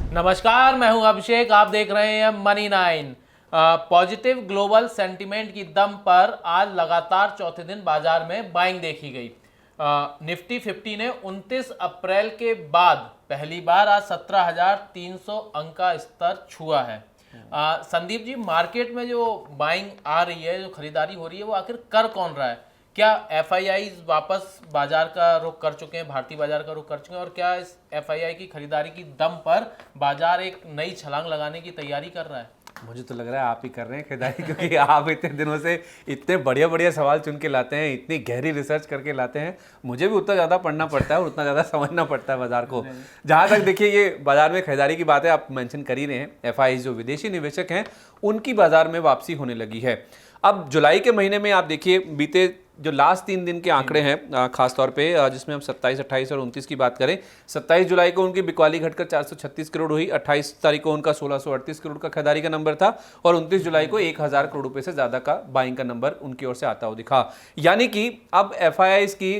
नमस्कार, मैं हूं अभिषेक। आप देख रहे हैं मनी 9। पॉजिटिव ग्लोबल सेंटीमेंट की दम पर आज लगातार चौथे दिन बाजार में बाइंग देखी गई। निफ्टी 50 ने 29 अप्रैल के बाद पहली बार आज 17,300 अंक का स्तर छुआ है। संदीप जी, मार्केट में जो बाइंग आ रही है, जो खरीदारी हो रही है, वो आखिर कर कौन रहा है? क्या एफआईआई वापस बाजार का रुख कर चुके हैं, भारतीय बाजार का रुख कर चुके हैं, और क्या इस एफआईआई की खरीदारी की दम पर बाजार एक नई छलांग लगाने की तैयारी कर रहा है? मुझे तो लग रहा है आप ही कर रहे हैं खरीदारी, क्योंकि आप इतने दिनों से इतने बढ़िया बढ़िया सवाल चुन के लाते हैं, इतनी गहरी रिसर्च करके लाते हैं। मुझे भी उतना ज़्यादा पढ़ना पड़ता है और उतना ज़्यादा समझना पड़ता है बाजार को। जहाँ तक देखिए ये बाजार में खरीदारी की बात है, आप मेंशन कर ही रहे हैं। एफआईआई जो विदेशी निवेशक हैं उनकी बाजार में वापसी होने लगी है। अब जुलाई के महीने में आप देखिए बीते जो लास्ट 3 दिन के आंकड़े हैं, खासतौर पे जिसमें हम 27, 28 और 29 की बात करें, 27 जुलाई को उनकी बिकवाली घटकर 436 करोड़ हुई, 28 तारीख को उनका 1638 करोड़ का खरीदारी का नंबर था और 29 जुलाई को 1000 करोड़ रुपए से ज़्यादा का बाइंग का नंबर उनकी ओर से आता हुआ दिखा। यानी कि अब एफआईआई की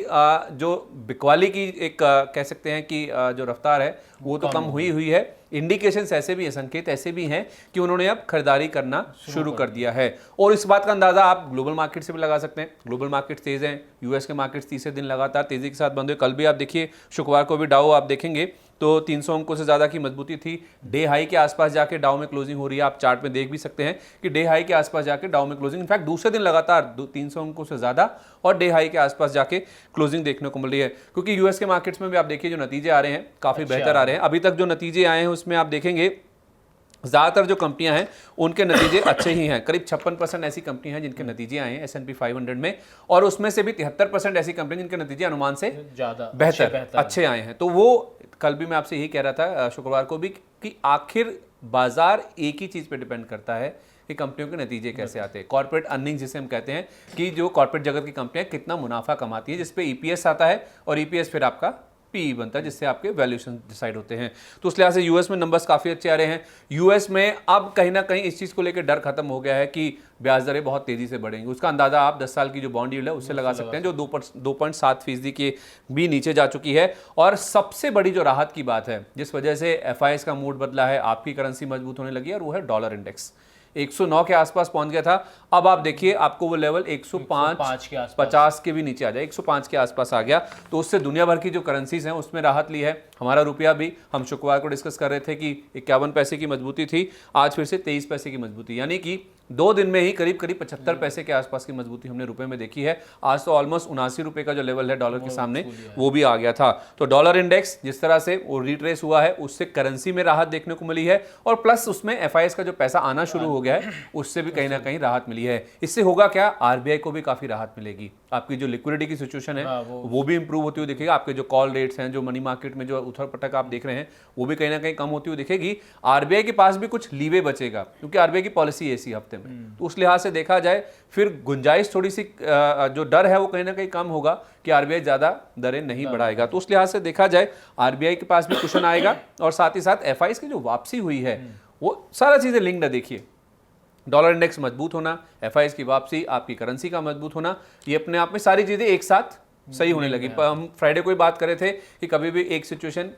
जो बिकवाली की एक कह सकते हैं कि जो रफ्तार है वो तो कम हुई है। इंडिकेशंस ऐसे भी हैं, संकेत ऐसे भी हैं कि उन्होंने अब खरीदारी करना शुरू कर दिया है। और इस बात का अंदाजा आप ग्लोबल मार्केट से भी लगा सकते हैं। ग्लोबल मार्केट तेज हैं, यूएस के मार्केट्स तीसरे दिन लगातार तेजी के साथ बंद हुए। कल भी आप देखिए, शुक्रवार को भी डाउ आप देखेंगे तो 300 अंकों से ज़्यादा की मजबूती थी। डे हाई के आसपास जाके डाउ में क्लोजिंग हो रही है। आप चार्ट में देख भी सकते हैं कि डे हाई के आसपास जाके डाउ में क्लोजिंग, इनफैक्ट दूसरे दिन लगातार 300 अंकों से ज़्यादा और डे हाई के आसपास जाके क्लोजिंग देखने को मिल रही है। क्योंकि यूएस के मार्केट्स में भी आप देखिए जो नतीजे आ रहे हैं काफ़ी बेहतर आ रहे हैं। अभी तक जो नतीजे आए हैं उसमें आप देखेंगे ज़्यादातर जो कंपनियां हैं उनके नतीजे अच्छे ही हैं। करीब 56% ऐसी कंपनी हैं जिनके नतीजे आए हैं S&P 500 में, और उसमें से भी 73% ऐसी कंपनी जिनके नतीजे अनुमान से ज़्यादा बेहतर अच्छे आए हैं। तो वो कल भी मैं आपसे यही कह रहा था शुक्रवार को भी कि आखिर बाजार एक ही चीज़ पे डिपेंड करता है कि कंपनियों के नतीजे कैसे आते हैं। कॉर्पोरेट अर्निंग जिसे हम कहते हैं कि जो कॉर्पोरेट जगत की कंपनियां कितना मुनाफा कमाती है, जिसपे ईपीएस आता है और ईपीएस फिर आपका पीई बनता है, जिससे आपके वैल्यूएशन डिसाइड होते हैं। तो उस लिहाज से यूएस में नंबर्स काफ़ी अच्छे आ रहे हैं। यूएस में अब कहीं ना कहीं इस चीज़ को लेकर डर खत्म हो गया है कि ब्याज दरें बहुत तेज़ी से बढ़ेंगी। उसका अंदाजा आप 10 साल की जो बॉन्ड यील्ड है उससे लगा सकते हैं, जो 2.7% के भी नीचे जा चुकी है। और सबसे बड़ी जो राहत की बात है, जिस वजह से एफआईआई का मूड बदला है, आपकी करेंसी मजबूत होने लगी है, और वो है डॉलर इंडेक्स। 109 के आसपास पहुंच गया था। अब आप देखिए आपको वो लेवल 105 के 50 के भी नीचे आ जाए, 105 के आसपास आ गया। तो उससे दुनिया भर की जो करेंसीज हैं उसमें राहत ली है। हमारा रुपया भी, हम शुक्रवार को डिस्कस कर रहे थे कि 51 पैसे की मजबूती थी, आज फिर से 23 पैसे की मजबूती, यानी कि 2 दिन में ही करीब 75 पैसे के आसपास की मजबूती हमने रुपए में देखी है। आज तो ऑलमोस्ट 79 रुपए का जो लेवल है डॉलर के सामने वो भी आ गया था। तो डॉलर इंडेक्स जिस तरह से वो रिट्रेस हुआ है उससे करेंसी में राहत देखने को मिली है, और प्लस उसमें एफआईआई का जो पैसा आना शुरू हो गया है उससे भी कहीं ना कहीं राहत मिली है। इससे होगा क्या, आरबीआई को भी काफी राहत मिलेगी। आपकी जो लिक्विडिटी की सिचुएशन है वो भी इंप्रूव होती हुई दिखेगी। आपके जो कॉल रेट्स हैं, जो मनी मार्केट में जो उथल पटक आप देख रहे हैं, वो भी कहीं ना कहीं कम होती हुई दिखेगी। आरबीआई के पास भी कुछ लीवे बचेगा, क्योंकि आरबीआई की पॉलिसी ऐसी हफ्ते में, तो उस लिहाज से देखा जाए फिर गुंजाइश थोड़ी सी जो डर है वो कहीं ना कहीं कम होगा कि आरबीआई ज्यादा दरें नहीं बढ़ाएगा। तो उस लिहाज से देखा जाए आरबीआई के पास भी कुशन आएगा, और साथ ही साथ एफआईआई की जो वापसी हुई है वो सारा चीजें लिंक्ड है। देखिए, डॉलर इंडेक्स मजबूत होना, एफआईआई की वापसी, आपकी करेंसी का मजबूत होना, ये अपने आप में सारी चीजें एक साथ सही होने लगी। हम फ्राइडे को ही बात कर रहे थे कि कभी भी एक सिचुएशन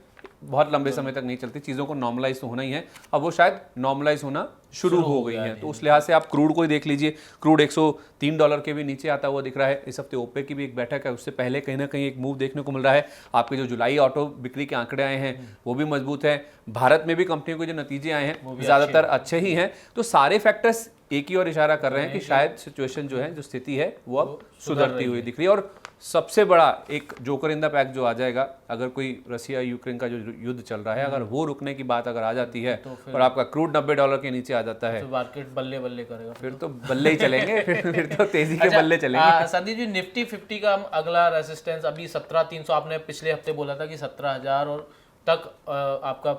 बहुत लंबे समय तक नहीं चलती, चीज़ों को नॉर्मलाइज तो होना ही है। अब वो शायद नॉर्मलाइज होना शुरू हो गई है। तो उस लिहाज से आप क्रूड को ही देख लीजिए, क्रूड $103 के भी नीचे आता हुआ दिख रहा है। इस हफ्ते ओपेक की भी एक बैठक है, उससे पहले कहीं ना कहीं एक मूव देखने को मिल रहा है। आपके जो जुलाई ऑटो बिक्री के आंकड़े आए हैं वो भी मजबूत है। भारत में भी कंपनियों के जो नतीजे आए हैं ज़्यादातर अच्छे ही हैं। तो सारे फैक्टर्स एक ही और इशारा कर रहे हैं कि शायद सिचुएशन जो है, जो स्थिति है, वो अब सुधरती हुई दिख रही है। और सबसे बड़ा एक जोकर इन द पैक जो आ जाएगा, अगर कोई रसिया यूक्रेन का जो युद्ध चल रहा है, अगर वो रुकने की बात अगर आ जाती है तो और आपका क्रूड $90 के नीचे आ जाता है, तो मार्केट बल्ले बल्ले करेगा। फिर तो बल्ले ही चलेंगे फिर तो तेजी के बल्ले चलेंगे। संदीप जी, निफ्टी 50 का अगला रेसिस्टेंस अभी 17,300, आपने पिछले हफ्ते बोला था कि 17,000 और तक आपका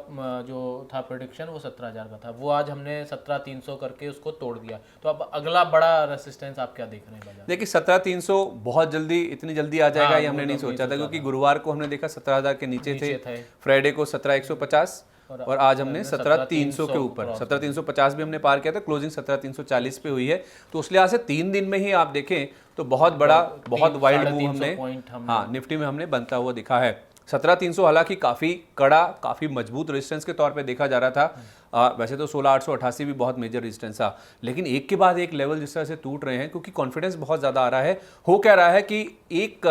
जो था प्रेडिक्शन वो 17,000 का था, वो आज हमने 17,300 करके उसको तोड़ दिया। तो अब अगला बड़ा रेसिस्टेंस आप क्या देख रहे हैं बाजार? देखिए 17,300 बहुत जल्दी, इतनी जल्दी आ जाएगा ये हमने नहीं सोचा था, क्योंकि गुरुवार को हमने देखा 17,000 के नीचे थे, फ्राइडे को 17,150 और आज हमने 17,300 के ऊपर 17,350 भी हमने पार किया था। क्लोजिंग 17,340 पे हुई है। तो उस लिहाज से 3 दिन में ही आप देखें तो बहुत बड़ा, बहुत वाइल्ड मूव हमने निफ्टी में हमने बनता हुआ दिखा है। 17,300 हालांकि काफ़ी कड़ा, काफ़ी मजबूत रेजिस्टेंस के तौर पे देखा जा रहा था। वैसे तो 16,888 भी बहुत मेजर रेजिस्टेंस था, लेकिन एक के बाद एक लेवल जिस तरह से टूट रहे हैं, क्योंकि कॉन्फिडेंस बहुत ज़्यादा आ रहा है। हो क्या रहा है कि एक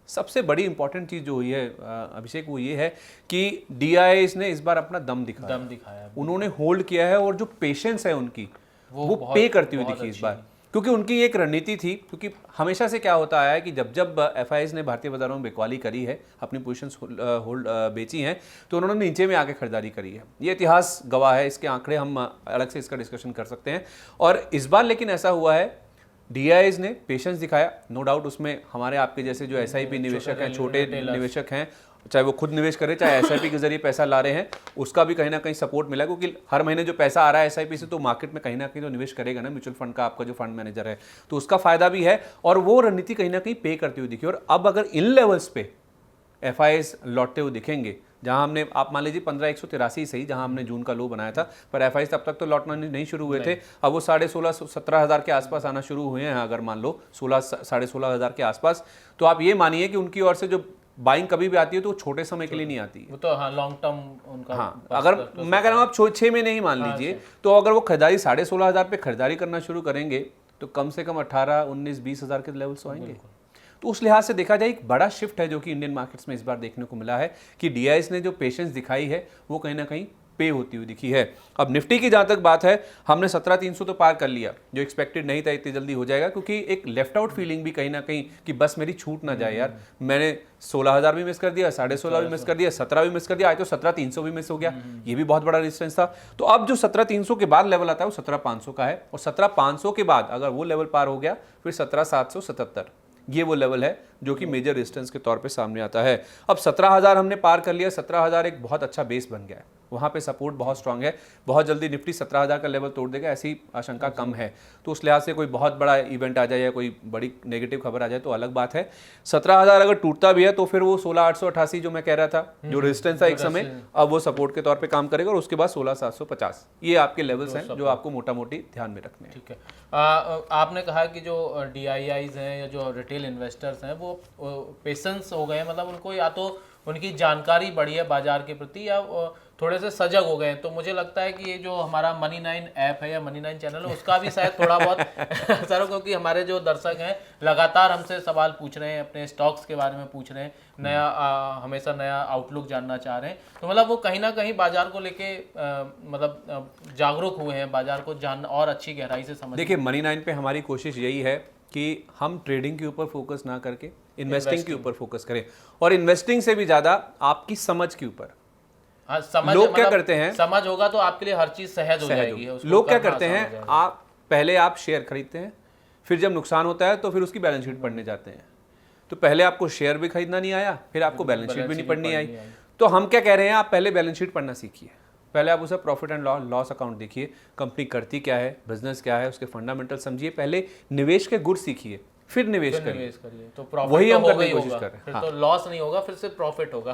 सबसे बड़ी इंपॉर्टेंट चीज़ जो हुई है अभिषेक, वो ये है कि DIIs ने इस बार अपना दम दिखाया। उन्होंने होल्ड किया है, और जो पेशेंस है उनकी वो पे करती हुई दिखी इस बार, क्योंकि उनकी एक रणनीति थी। क्योंकि हमेशा से क्या होता आया है कि जब जब FIIs ने भारतीय बाजारों में बिकवाली करी है, अपनी पोजीशंस होल्ड बेची हैं, तो उन्होंने नीचे में आके खरीदारी करी है। ये इतिहास गवाह है, इसके आंकड़े हम अलग से इसका डिस्कशन कर सकते हैं। और इस बार लेकिन ऐसा हुआ है, DIIs ने पेशेंस दिखाया, नो डाउट। उसमें हमारे आपके जैसे जो SIP निवेशक हैं, छोटे निवेशक हैं, चाहे वो खुद निवेश करें, चाहे SIP के जरिए पैसा ला रहे हैं, उसका भी कहीं ना कहीं सपोर्ट मिला, क्योंकि हर महीने जो पैसा आ रहा है SIP से, तो मार्केट में कहीं ना कहीं तो निवेश करेगा ना म्यूचुअल फंड का, आपका जो फंड मैनेजर है, तो उसका फायदा भी है। और वो रणनीति कहीं ना कहीं पे करती हुई दिखी। और अब अगर इन लेवल्स पे FIIs लौटते हुए दिखेंगे, जहां हमने, आप मान लीजिए 15,183 सही, जहां हमने जून का लो बनाया था, पर FIIs तब तक तो लौटना नहीं शुरू हुए थे। अब वो 16,500-17,000 के आसपास आना शुरू हुए हैं। अगर मान लो 16,500 के आसपास, तो आप ये मानिए कि उनकी ओर से जो बाइंग कभी भी आती है तो छोटे समय के लिए नहीं आती है, वो तो हाँ लॉन्ग टर्म उनका। हाँ, अगर मैं कह रहा हूँ आप 6 महीने ही मान लीजिए, तो अगर वो खरीदारी 16,500 पे खरीदारी करना शुरू करेंगे, तो कम से कम 18, 19, 20 हज़ार के लेवल्स आएंगे। तो उस लिहाज से देखा जाए, एक बड़ा शिफ्ट है जो कि इंडियन मार्केट्स में इस बार देखने को मिला है, कि DIIs ने जो पेशेंस दिखाई है वो कहीं ना कहीं पे होती हुई दिखी है। अब निफ्टी की जहाँ तक बात है, हमने 17,300 तो पार कर लिया, जो एक्सपेक्टेड नहीं था इतनी जल्दी हो जाएगा, क्योंकि एक लेफ्ट आउट फीलिंग भी कहीं ना कहीं कि बस मेरी छूट ना जाए यार, मैंने 16,000 भी मिस कर दिया, 16,500 भी मिस कर दिया, 17 भी मिस कर दिया, आज तो 17,300 भी मिस हो गया। ये भी बहुत बड़ा रेजिस्टेंस था। तो अब जो 17,300 के बाद लेवल आता है वो 17,500 का है, और 17,500 के बाद अगर वो लेवल पार हो गया, फिर 17,777 ये वो लेवल है जो कि मेजर रेजिस्टेंस के तौर पे सामने आता है। अब 17,000 हमने पार कर लिया, 17,000 एक बहुत अच्छा बेस बन गया है, वहाँ पे सपोर्ट बहुत स्ट्रांग है। बहुत जल्दी निफ्टी 17,000 का लेवल तोड़ देगा, ऐसी आशंका कम है। तो उस लिहाज से कोई बहुत बड़ा इवेंट आ जाए या कोई बड़ी नेगेटिव खबर आ जाए तो अलग बात है। 17,000 अगर टूटता भी है तो फिर वो 16,888 जो मैं कह रहा था, जो रेजिस्टेंस था एक समय, अब वो सपोर्ट के तौर पर काम करेगा, और उसके बाद 16,750 ये आपके लेवल्स हैं जो आपको मोटा मोटी ध्यान में रखने हैं। ठीक है। आपने कहा कि जो DIIs हैं या जो रिटेल इन्वेस्टर्स हैं वो पेशेंस हो गए, मतलब उनको या तो उनकी जानकारी बढ़ी है बाजार के प्रति, या थोड़े से सजग हो गए हैं। तो मुझे लगता है कि ये जो हमारा Money9 ऐप है या Money9 चैनल है, उसका भी शायद थोड़ा बहुत असर हो, क्योंकि हमारे जो दर्शक हैं लगातार हमसे सवाल पूछ रहे हैं, अपने स्टॉक्स के बारे में पूछ रहे हैं, नया हमेशा नया आउटलुक जानना चाह रहे हैं। तो मतलब वो कहीं ना कहीं बाजार को लेके मतलब जागरूक हुए हैं, बाजार को जानना और अच्छी गहराई से समझ। देखिए, Money9 पे हमारी कोशिश यही है कि हम ट्रेडिंग के ऊपर फोकस ना करके इन्वेस्टिंग के ऊपर फोकस करें, और इन्वेस्टिंग से भी ज्यादा आपकी समझ के ऊपर। हाँ, समझ, लोग क्या करते हैं, समझ होगा तो आपके लिए हर चीज सहज हो जाएगी। लोग क्या करते हैं, आप पहले आप शेयर खरीदते हैं, फिर जब नुकसान होता है तो फिर उसकी बैलेंस शीट पढ़ने जाते हैं। तो पहले आपको शेयर भी खरीदना नहीं आया, फिर आपको बैलेंस शीट भी नहीं पढ़नी आई। तो हम क्या कह रहे हैं, आप पहले बैलेंस शीट पढ़ना सीखिए, पहले आप उसे प्रॉफिट एंड लॉस अकाउंट देखिए, कंपनी करती क्या है, बिजनेस क्या है, उसके फंडामेंटल समझिए, पहले निवेश के गुण सीखिए, फिर निवेश करिए। तो प्रॉफिट वही हम तो करने की कोशिश कर रहे हैं। फिर हाँ। तो लॉस नहीं होगा, फिर से प्रॉफिट होगा।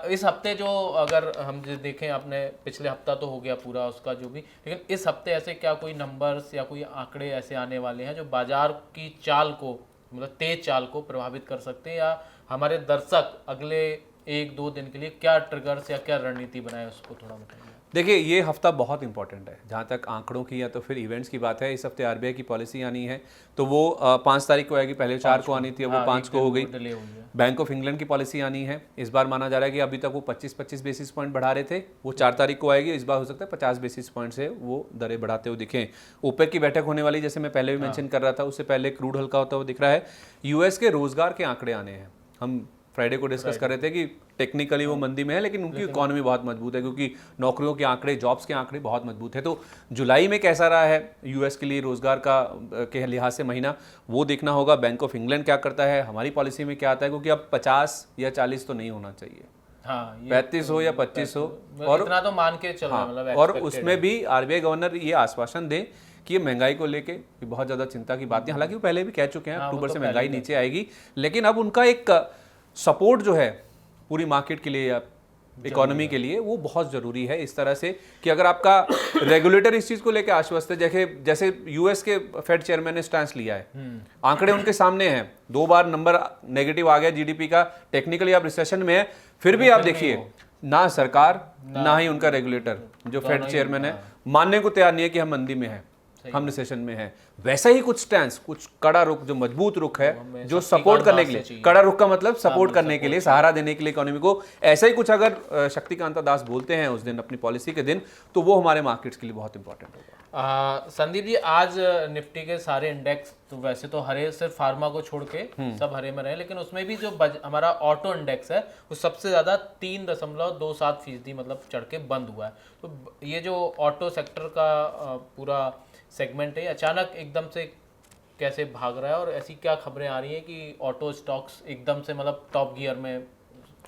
इस हफ्ते जो अगर हम देखें, आपने पिछले हफ्ता तो हो गया पूरा उसका जो भी, लेकिन इस हफ्ते ऐसे क्या कोई नंबर्स या कोई आंकड़े ऐसे आने वाले हैं जो बाजार की चाल को, मतलब तेज चाल को प्रभावित कर सकते हैं, या हमारे दर्शक अगले 1-2 दिन के लिए क्या ट्रिगर्स या क्या रणनीति बनाए, उसको थोड़ा बताइए। देखिए, ये हफ्ता बहुत इंपॉर्टेंट है जहाँ तक आंकड़ों की या तो फिर इवेंट्स की बात है। इस हफ्ते RBI की पॉलिसी आनी है, तो वो 5 तारीख को आएगी, पहले 4 को आनी थी, वो 5 को हो गई। बैंक ऑफ इंग्लैंड की पॉलिसी आनी है, इस बार माना जा रहा है कि अभी तक वो 25-25 बेसिस पॉइंट बढ़ा रहे थे, वो 4 तारीख को आएगी। इस बार हो सकता है 50 बेसिस पॉइंट से वो दरें बढ़ाते हुए दिखें। ओपेक की बैठक होने वाली, जैसे मैं पहले भी मेंशन कर रहा था, उससे पहले क्रूड हल्का होता हुआ दिख रहा है। US के रोजगार के आंकड़े आने हैं, हम फ्राइडे को डिस्कस कर रहे थे कि टेक्निकली वो मंदी में है, लेकिन उनकी इकोनॉमी बहुत मजबूत है, क्योंकि नौकरियों के आंकड़े, जॉब्स के आंकड़े बहुत मजबूत है। तो जुलाई में कैसा रहा है US के लिए रोजगार का के लिहाज से महीना, वो देखना होगा। बैंक ऑफ इंग्लैंड क्या करता है, हमारी पॉलिसी में क्या आता है, क्योंकि अब 50 या 40 तो नहीं होना चाहिए, हाँ, 35 हो या 25 हो, और इतना तो मान के चलना, हाँ, मतलब और उसमें भी RBI गवर्नर ये आश्वासन दे कि ये महंगाई को लेके बहुत ज़्यादा चिंता की बात नहीं, हालांकि वो पहले भी कह चुके हैं अक्टूबर से महंगाई नीचे आएगी, लेकिन अब उनका एक सपोर्ट जो है पूरी मार्केट के लिए, इकोनॉमी के लिए वो बहुत ज़रूरी है, इस तरह से कि अगर आपका रेगुलेटर इस चीज़ को लेकर आश्वस्त है, जैसे यूएस के फेड चेयरमैन ने स्टैंस लिया है, आंकड़े उनके सामने हैं, 2 बार नंबर नेगेटिव आ गया जीडीपी का, टेक्निकली आप रिसेशन में है, फिर भी आप देखिए ना सरकार ना ही उनका रेगुलेटर जो फेड चेयरमैन है मानने को तैयार नहीं है कि हम मंदी में हैं, हम रिसेशन में हैं। वैसा ही कुछ स्टैंस, कुछ कड़ा रुख, जो मजबूत रुख है, जो सपोर्ट करने के लिए, कड़ा रुख का मतलब सपोर्ट करने के लिए, सहारा देने के लिए इकोनॉमी को, ऐसा ही कुछ अगर शक्तिकांता दास बोलते हैं उस दिन अपनी पॉलिसी के दिन, तो वो हमारे मार्केट्स के लिए बहुत इंपॉर्टेंट होगा। संदीप जी, आज निफ्टी के सारे इंडेक्स तो वैसे तो हरे, सिर्फ फार्मा को छोड़ के सब हरे में रहे, लेकिन उसमें भी जो हमारा ऑटो इंडेक्स है वो सबसे ज्यादा 3.27% मतलब चढ़ के बंद हुआ है। तो ये जो ऑटो सेक्टर का पूरा सेगमेंट है, अचानक एकदम से कैसे भाग रहा है, और ऐसी क्या खबरें आ रही हैं कि ऑटो स्टॉक्स एकदम से मतलब टॉप गियर में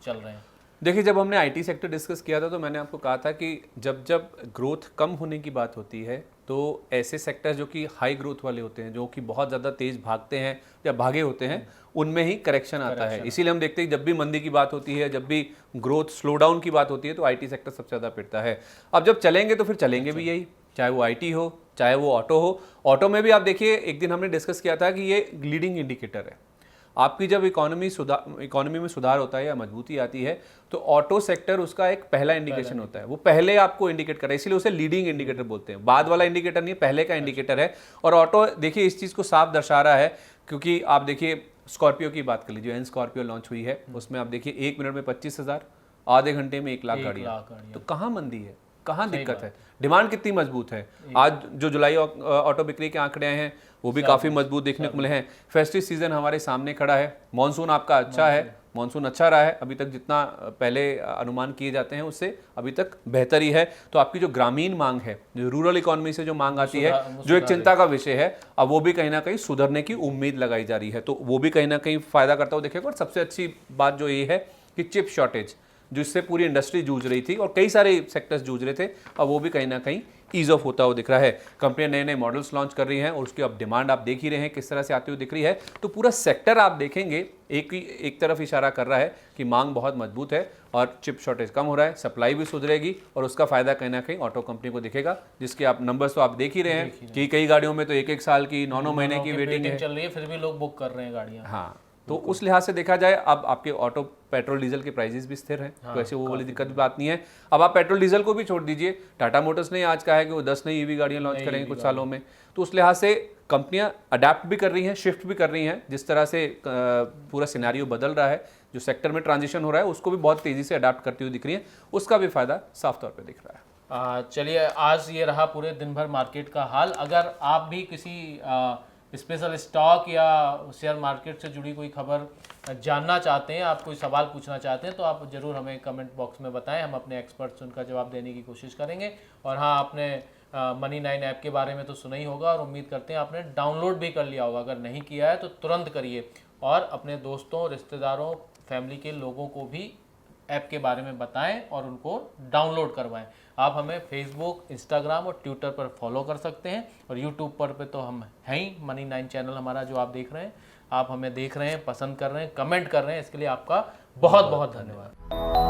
चल रहे हैं? देखिए, जब हमने आईटी सेक्टर डिस्कस किया था तो मैंने आपको कहा था कि जब जब ग्रोथ कम होने की बात होती है तो ऐसे सेक्टर जो कि हाई ग्रोथ वाले होते हैं, जो कि बहुत ज़्यादा तेज़ भागते हैं या भागे होते हैं, उनमें ही करेक्शन आता है। इसीलिए हम देखते हैं जब भी मंदी की बात होती है, जब भी ग्रोथ स्लो डाउन की बात होती है, तो आईटी सेक्टर सबसे ज़्यादा पिटता है। अब जब चलेंगे तो फिर चलेंगे भी यही, चाहे वो आईटी हो चाहे वो ऑटो हो। ऑटो में भी आप देखिए, एक दिन हमने डिस्कस किया था कि ये लीडिंग इंडिकेटर है। आपकी जब इकोनॉमी में सुधार होता है या मजबूती आती है तो ऑटो सेक्टर उसका एक पहला इंडिकेशन होता है, वो पहले आपको इंडिकेट करे, इसलिए उसे लीडिंग इंडिकेटर बोलते हैं। बाद वाला इंडिकेटर नहीं, पहले का इंडिकेटर है। और ऑटो देखिए इस चीज़ को साफ दर्शा रहा है, क्योंकि आप देखिए स्कॉर्पियो की बात कर लीजिए, एन स्कॉर्पियो लॉन्च हुई है, उसमें आप देखिए 1 मिनट में 25,000, आधे घंटे में 1 लाख गाड़ियाँ। तो कहाँ मंदी है, कहाँ दिक्कत है, डिमांड कितनी मजबूत है। आज जो जुलाई ऑटो बिक्री के आंकड़े आए हैं वो भी काफ़ी मजबूत देखने को मिले हैं। फेस्टिव सीजन हमारे सामने खड़ा है, मानसून आपका अच्छा है, मानसून अच्छा रहा है अभी तक, जितना पहले अनुमान किए जाते हैं उससे अभी तक बेहतर ही है। तो आपकी जो ग्रामीण मांग है, जो रूरल इकोनॉमी से जो मांग आती है, जो एक चिंता का विषय है, अब वो भी कहीं ना कहीं सुधरने की उम्मीद लगाई जा रही है, तो वो भी कहीं ना कहीं फायदा करता हुआ दिखेगा। और सबसे अच्छी बात जो ये है कि चिप शॉर्टेज जिससे पूरी इंडस्ट्री जूझ रही थी और कई सारे सेक्टर्स जूझ रहे थे, अब वो भी कहीं ना कहीं ईज ऑफ होता हुआ दिख रहा है। कंपनियां नए नए मॉडल्स लॉन्च कर रही हैं और उसकी अब डिमांड आप देख ही रहे हैं किस तरह से आती हुई दिख रही है। तो पूरा सेक्टर आप देखेंगे एक तरफ इशारा कर रहा है कि मांग बहुत मजबूत है और चिप शॉर्टेज कम हो रहा है, सप्लाई भी सुधरेगी और उसका फायदा कहीं ना कहीं ऑटो कंपनी को दिखेगा, जिसके आप नंबर्स तो आप देख ही रहे हैं कि कई गाड़ियों में तो 1-1 साल की 9-9 महीने की वेटिंग चल रही है, फिर भी लोग बुक कर रहे हैं गाड़ियाँ। हाँ, तो उस लिहाज से देखा जाए अब आपके ऑटो पेट्रोल डीजल के प्राइसेस भी स्थिर हैं, तो ऐसे वो वाली दिक्कत भी बात नहीं है। अब आप पेट्रोल डीजल को भी छोड़ दीजिए, टाटा मोटर्स ने आज कहा है कि वो 10 नई ईवी गाड़ियां लॉन्च करेंगे कुछ सालों में। तो उस लिहाज से कंपनियां अडेप्ट भी कर रही हैं, शिफ्ट भी कर रही हैं, जिस तरह से पूरा सिनेरियो बदल रहा है, जो सेक्टर में ट्रांजिशन हो रहा है उसको भी बहुत तेजी से अडेप्ट करती हुई दिख रही है, उसका भी फायदा साफ तौर पर दिख रहा है। चलिए, आज ये रहा पूरे दिन भर मार्केट का हाल। अगर आप भी किसी स्पेशल स्टॉक या शेयर मार्केट से जुड़ी कोई खबर जानना चाहते हैं, आप कोई सवाल पूछना चाहते हैं, तो आप ज़रूर हमें कमेंट बॉक्स में बताएं, हम अपने एक्सपर्ट्स उनका जवाब देने की कोशिश करेंगे। और हाँ, आपने Money9 ऐप के बारे में तो सुना ही होगा और उम्मीद करते हैं आपने डाउनलोड भी कर लिया होगा। अगर नहीं किया है तो तुरंत करिए और अपने दोस्तों, रिश्तेदारों, फैमिली के लोगों को भी ऐप के बारे में बताएं और उनको डाउनलोड करवाएं। आप हमें फेसबुक, इंस्टाग्राम और ट्विटर पर फॉलो कर सकते हैं और यूट्यूब पर तो हम हैं ही, Money9 चैनल हमारा जो आप देख रहे हैं। आप हमें देख रहे हैं, पसंद कर रहे हैं, कमेंट कर रहे हैं, इसके लिए आपका बहुत बहुत धन्यवाद।